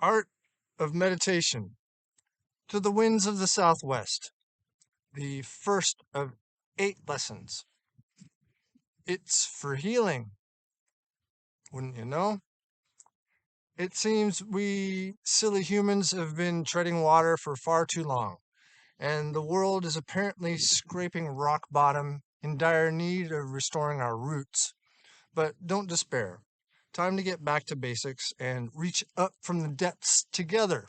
Art of Meditation to the Winds of the Southwest, the first of 8 lessons. It's for healing, wouldn't you know? It seems we silly humans have been treading water for far too long, and the world is apparently scraping rock bottom in dire need of restoring our roots. But don't despair. Time to get back to basics and reach up from the depths together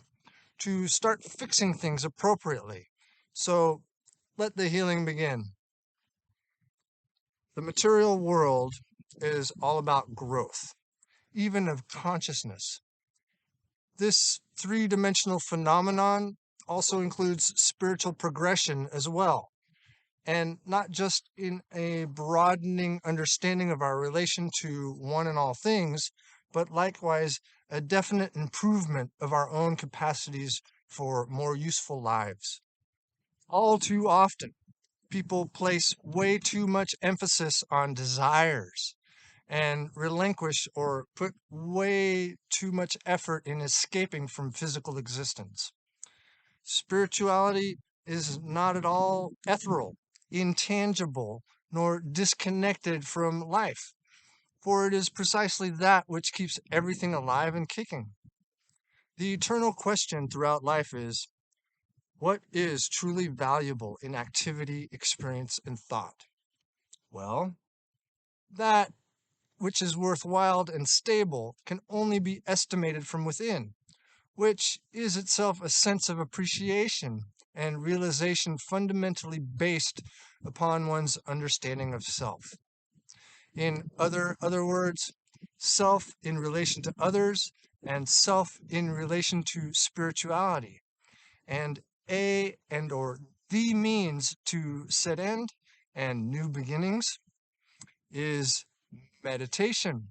to start fixing things appropriately. So let the healing begin. The material world is all about growth, even of consciousness. This 3 dimensional phenomenon also includes spiritual progression as well, and not just in a broadening understanding of our relation to one and all things, but likewise a definite improvement of our own capacities for more useful lives. All too often, people place way too much emphasis on desires and relinquish or put way too much effort in escaping from physical existence. Spirituality is not at all ethereal, intangible, nor disconnected from life, for it is precisely that which keeps everything alive and kicking. The eternal question throughout life is, what is truly valuable in activity, experience, and thought? Well, that which is worthwhile and stable can only be estimated from within, which is itself a sense of appreciation and realization fundamentally based upon one's understanding of self. In other words, self in relation to others and self in relation to spirituality. And a and or the means to set end and new beginnings is meditation.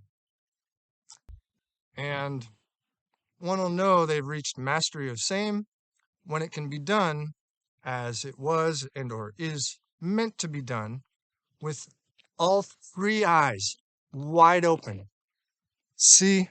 And one will know they've reached mastery of same when it can be done as it was and or is meant to be done with all 3 eyes wide open. See